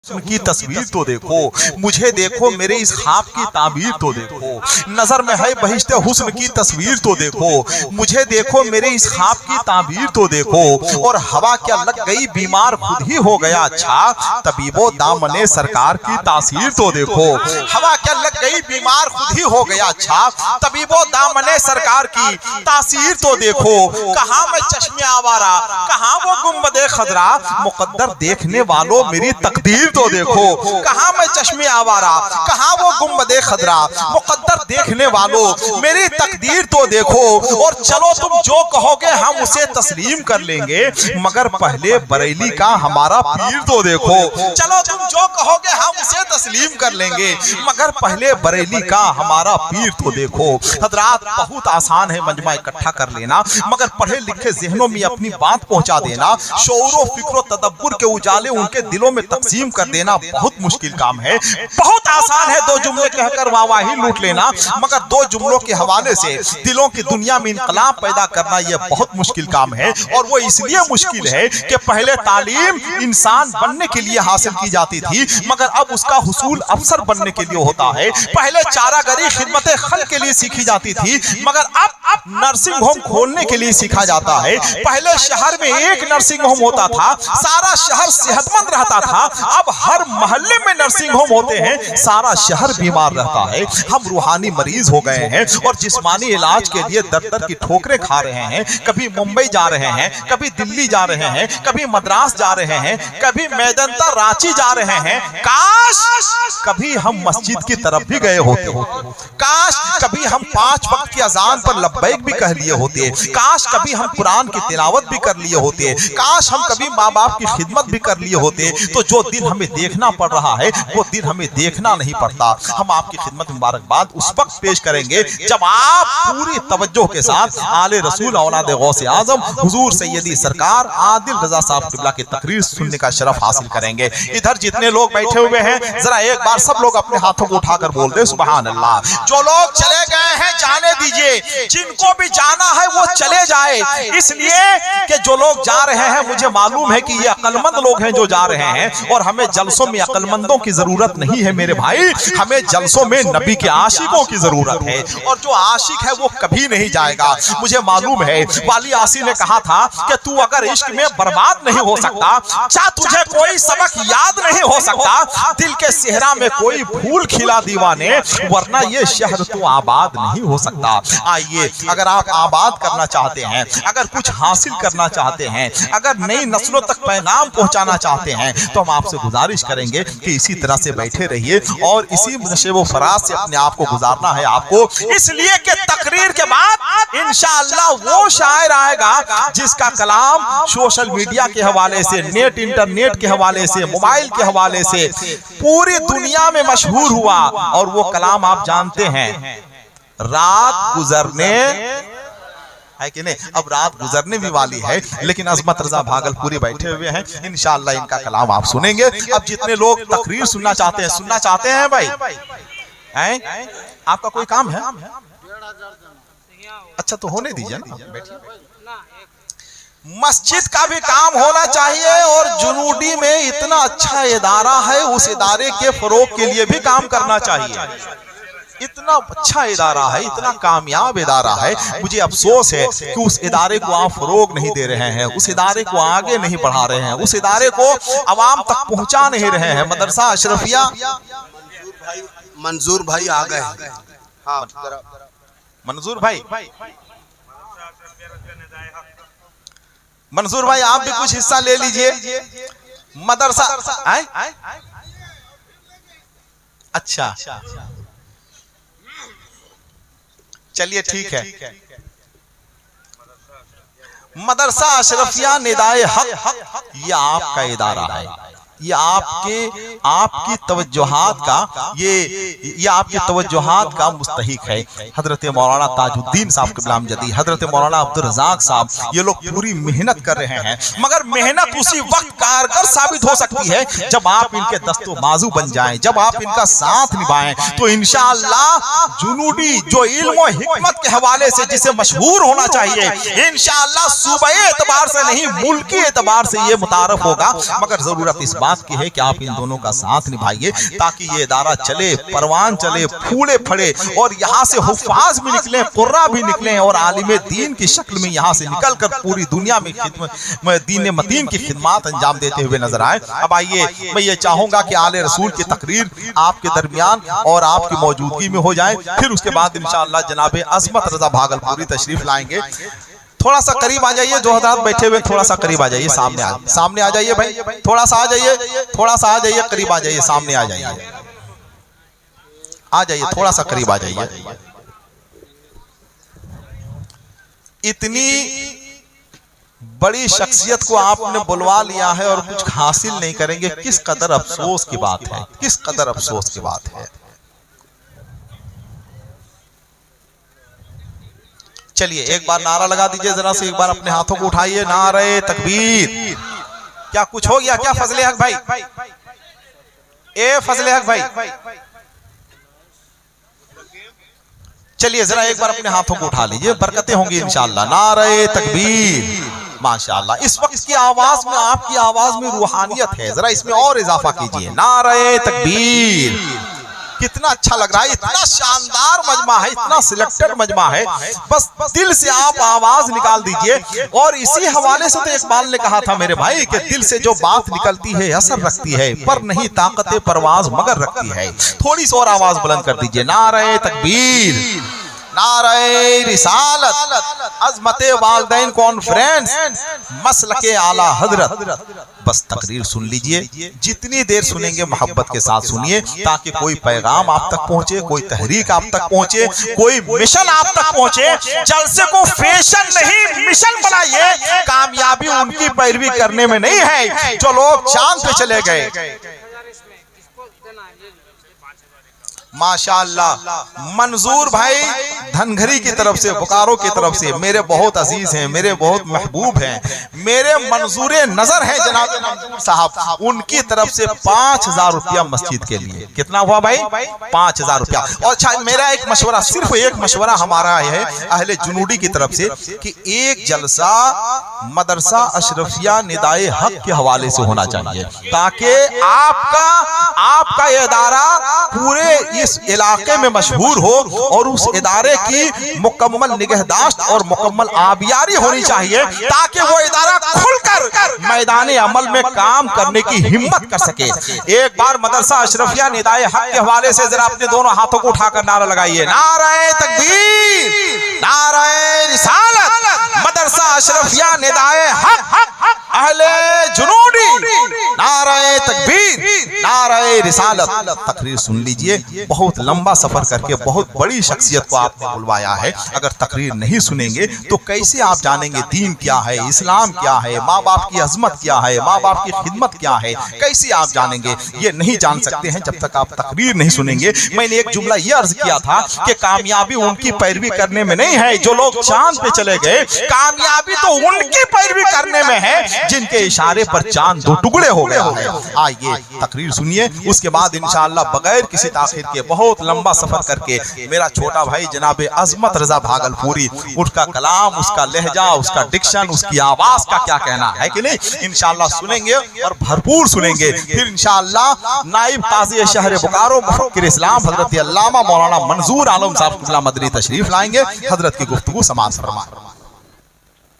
हुस्न की तस्वीर तो देखो, मुझे देखो मेरे इस ख्वाब की ताबीर तो देखो, नजर में है बहिश्ते हुस्न की तस्वीर तो देखो, मुझे देखो मेरे इस ख्वाब की ताबीर तो देखो। और हवा क्या लग गई बीमार खुद ही हो गया अच्छा, तबीबो दामने सरकार की तासीर तो देखो। हवा क्या लग गई बीमार खुद ही हो गया अच्छा, तबीबो दामने सरकार की तासीर तो देखो। कहाँ मैं चश्मे आवारा, कहाँ वो गुंबदे खदरा, मुकद्दर देखने वालों मेरी तकदीर तो देखो। कहाँ मैं चश्मे आवारा, कहाँ वो गुंबदे खदरा, मुकद्दर देखने वालों मेरी तकदीर तो देखो। और चलो तुम जो कहोगे हम उसे तस्लीम कर लेंगे, मगर पहले बरेली का हमारा पीर तो देखो। चलो तुम जो कहोगे हम उसे तस्लीम कर लेंगे, मगर पहले बरेली का हमारा पीर तो देखो। हजरात, बहुत आसान है मजमा इकट्ठा कर लेना, मगर पढ़े लिखे ज़हनों में अपनी बात पहुंचा देना, शऊर फिक्र तदब्बुर के उजाले उनके दिलों में तकसीम कर देना बहुत मुश्किल काम है। बहुत आसान है दो जुमले कहकर वाहवाही लूट लेना, मगर दो जुमलों के हवाले से दिलों की दुनिया में इनकलाब पैदा करना यह बहुत मुश्किल काम है। और वो इसलिए मुश्किल है कि पहले तालीम इंसान बनने के लिए हासिल की जाती थी, मगर अब उसका हुसूल अफसर बनने के लिए होता है। पहले चारागरी खिदमत खल के लिए सीखी जाती थी, मगर अब नर्सिंग होम खोलने के लिए सीखा जाता है। पहले शहर में एक नर्सिंग होम होता था, सारा शहर सेहतमंद रहता था, अब हर मोहल्ले में नर्सिंग होम होते हैं, सारा शहर बीमार रहता है। हम रूहानी मरीज हो गए हैं और जिस्मानी इलाज के लिए दर दर की ठोकरें खा रहे हैं। कभी मुंबई जा रहे हैं, कभी दिल्ली जा रहे हैं, कभी मद्रास जा रहे हैं, कभी मेदंता रांची जा रहे हैं। काश कभी हम मस्जिद की तरफ भी गए होते, काश कभी हम 5 वक्त की अजान पर लब्बैक भी कह लिए होते, काश कभी हम कुरान की तिलावत भी कर लिए होते, काश हम कभी माँ बाप की खिदमत भी कर लिए होते। तो जो दिन हमें देखना पड़ रहा है वो दिन हमें देखना नहीं पड़ता। हम आपकी खिदमत मुबारकबाद उस वक्त पेश करेंगे जब आप पूरी तवज्जो के साथ आले रसूल औलाद गौसे आजम हुजूर सैयदी सरकार आदिल रजा साहब किबला की तकरीर सुनने का शरफ हासिल करेंगे। इधर जितने लोग बैठे हुए हैं जरा एक बार सब लोग अपने हाथों को उठाकर बोल दे सुभान अल्लाह। जो लोग चले गए हैं जाने दीजिए, जिनको भी जाना है वो चले जाए, इसलिए कि जो लोग जा रहे हैं मुझे मालूम है कि ये अक्लमंद लोग हैं जो जा रहे हैं, और हमें जलसों में अक्लमंदों की जरूरत नहीं है मेरे भाई, हमें जलसों में नबी के आशिकों की जरूरत है। और जो आशिक है वो कभी नहीं जाएगा। मुझे मालूम है वाली आसी ने कहा था कि तू अगर इश्क में बर्बाद नहीं हो सकता, चाहे तुझे कोई सबक याद नहीं हो सकता, दिल के सेहरा में कोई फूल खिला दीवाने, वरना ये शहर तो आबाद नहीं हो सकता। आइए, अगर आप आबाद करना चाहते हैं, अगर कुछ हासिल करना चाहते हैं, अगर नई नस्लों तक पैगाम पहुंचाना चाहते हैं, तो हम आपसे गुजारिश करेंगे कि इसी तरह से बैठे रहिए और इसी नशेब फराज से अपने आप को गुजारना है आपको। इसलिए कि तकरीर के बाद इंशाअल्लाह वो शायर आएगा जिसका कलाम सोशल मीडिया के हवाले से, नेट इंटरनेट के हवाले से, मोबाइल के हवाले से पूरी दुनिया में मशहूर हुआ। और वो कलाम आप जानते हैं, रात गुजरने है कि नहीं। अब रात गुजरने भी वाली है, लेकिन अजमत रजा भागलपुरी बैठे हुए हैं, इंशाअल्लाह इनका कलाम आप सुनेंगे। अब जितने लोग तकरीर सुनना चाहते हैं भाई, हैं? आपका कोई काम है? अच्छा तो होने दीजिए ना, मस्जिद का भी काम होना चाहिए। और जुनूडी में इतना अच्छा इदारा है, उस इदारे के फरोग के लिए भी काम करना चाहिए। इतना अच्छा इदारा है, इतना कामयाब इदारा है, मुझे अफसोस है कि उस इदारे को आप फरोग नहीं दे रहे हैं, उस इदारे को आगे नहीं बढ़ा रहे हैं, उस इदारे को अवाम तक पहुंचा नहीं रहे हैं। मदरसा अशरफिया मंजूर भाई आ गए। हाँ मंजूर भाई, मंजूर भाई आप भी कुछ हिस्सा ले लीजिए। मदरसा अच्छा चलिए ठीक है। मदरसा अशरफिया निदाए हक ये आपका इदारा है, ये आपकी तवज्जुहात का ये आपकी तवज्जुहात का मुस्तहिक है। हजरत मौलाना ताजुद्दीन साहब क़िबला जदी, हजरत मौलाना अब्दुल रज़ाक साहब, ये लोग पूरी मेहनत कर रहे हैं, मगर मेहनत उसी वक्त कारगर साबित हो सकती है जब आप इनके दस्तो बाजू बन जाएं, जब आप इनका साथ निभाएं। तो इंशाअल्लाह जुनूडी जो इल्म और हिकमत के हवाले से जिसे मशहूर होना चाहिए, इंशाअल्लाह सूबाई एतबार से नहीं मुल्की एतबार से ये मुतारफ होगा। मगर जरूरत इस बात की है कि आप इन दोनों का साथ निभाइए ताकि ये इदारा चले, परवान चले, फूले फड़े और यहाँ से हुफ़ाज़ भी निकले, कुर्रा भी निकले और आलिम दीन की शक्ल में यहाँ से निकलकर पूरी दुनिया में दीन मतीन की खिदमत अंजाम देते हुए नजर आए। अब आइए, मैं ये चाहूंगा कि आले रसूल की तकरीर आपके दरमियान और आपकी मौजूदगी में हो जाए, फिर उसके बाद इंशाअल्लाह जनाब अज़मत रज़ा भागलपुरी तशरीफ लाएंगे। थोड़ा सा करीब आ जाइए, जो हज़रात बैठे हुए थोड़ा सा करीब आ जाइए, सामने आ जाइए भाई, थोड़ा सा आ जाइए, थोड़ा सा आ जाइए, करीब आ जाइए, सामने आ जाइए, आ जाइए, थोड़ा सा करीब आ जाइए। इतनी बड़ी शख्सियत को आपने बुलवा लिया है और कुछ हासिल नहीं करेंगे, किस कदर अफसोस की बात है, किस कदर अफसोस की बात है। चलिए एक बार नारा लगा दीजिए, जरा से एक बार अपने हाथों को उठाइए, नारे तकबीर। क्या कुछ हो गया क्या फजले हक भाई? ए फजले हक भाई, चलिए जरा एक बार अपने हाथों को उठा लीजिए, बरकतें होंगी इंशाअल्लाह। नारे तकबीर, माशाअल्लाह। इस वक्त की आवाज में, आपकी आवाज में रूहानियत है, जरा इसमें और इजाफा कीजिए। नारे तकबीर, कितना अच्छा लग रहा है, इतना शानदार मजमा है, इतना सिलेक्टेड मजमा है, बस दिल से आप आवाज निकाल दीजिए। और इसी हवाले से तो इकबाल ने कहा था मेरे भाई कि दिल से जो बात निकलती है असर रखती है, पर नहीं ताकत परवाज मगर रखती है। थोड़ी सी और आवाज बुलंद कर दीजिए। नारे तकबीर, नारे रिसालत, अज़मते वालिदैन कॉन्फ्रेंस, मसलके आला हजरत। बस तकरीर सुन लीजिए, जितनी देर सुनेंगे मोहब्बत के साथ सुनिए, ताकि कोई पैगाम आप तक पहुंचे, कोई तहरीक आप तक पहुंचे, कोई मिशन आप तक पहुंचे। जलसे को फैशन नहीं मिशन बनाइए। कामयाबी उनकी पैरवी करने में नहीं है जो लोग चांद पे चले गए। माशाअल्लाह। मंजूर भाई धनघरी की तरफ से, बोकारो की तरफ से, मेरे बहुत अजीज हैं, मेरे बहुत महबूब हैं, मेरे मंजूरे नजर हैं जनाब मंजूर साहब, उनकी तरफ से 5000 रुपया मस्जिद के लिए। कितना हुआ भाई? 5000 रुपया। और अच्छा, मेरा एक मशवरा, सिर्फ एक मशवरा हमारा है अहले जुनूडी की तरफ से कि एक जलसा मदरसा अशरफिया निदाए हक के हवाले से होना चाहिए, ताकि आपका ये इदारा पूरे इस इलाके में मशहूर हो और उस इदारे की मुकम्मल निगहदाश्त और मुकम्मल आबियारी होनी चाहिए, ताकि वो इदारा खुलकर मैदान अमल में काम करने की हिम्मत कर सके। एक बार मदरसा अशरफिया निदाए हक के हवाले से जरा अपने दोनों हाथों को उठाकर नारा लगाइए। नारे तकबीर, नारे रिसालत, मदरसा अशरफिया निदाए हक अहले जुनूडी, नारे तकबीर, नारे रिसालत। तकरीर सुन लीजिए, बहुत लंबा सफर करके बहुत बड़ी शख्सियत को आपने बुलवाया है। अगर तकरीर नहीं सुनेंगे तो कैसे आप जानेंगे दीन क्या है, इस्लाम क्या है, माँ बाप की अजमत क्या है, माँ बाप की खिदमत क्या है, कैसे आप जानेंगे? ये नहीं जान सकते हैं जब तक आप तकरीर नहीं सुनेंगे। मैंने एक जुमला ये अर्ज किया था कि कामयाबी उनकी पैरवी करने में नहीं है जो लोग चांद पे चले गए, कामयाबी तो उनकी पैरवी करने में है जिनके इशारे पर चांद दो टुकड़े हो गया है। आइए तकरीर सुनिए, उसके बाद इंशाअल्लाह बगैर किसी ताखीर के बहुत लंबा सफर करके मेरा छोटा भाई जनाब अज़मत रज़ा भागलपुरी, उसका कलाम, उसका लहजा, उसका डिक्शन, उसकी आवाज का क्या कहना है कि नहीं, इंशाअल्लाह सुनेंगे और भरपूर सुनेंगे। फिर इंशाअल्लाह नाइब काज़ी शहर बोकारो मुफ़क्किर इस्लाम हजरत अल्लामा मौलाना मंजूर आलम साहब मदनी तशरीफ लाएंगे, हजरत की गुफ्तगू समाअत फरमाएं।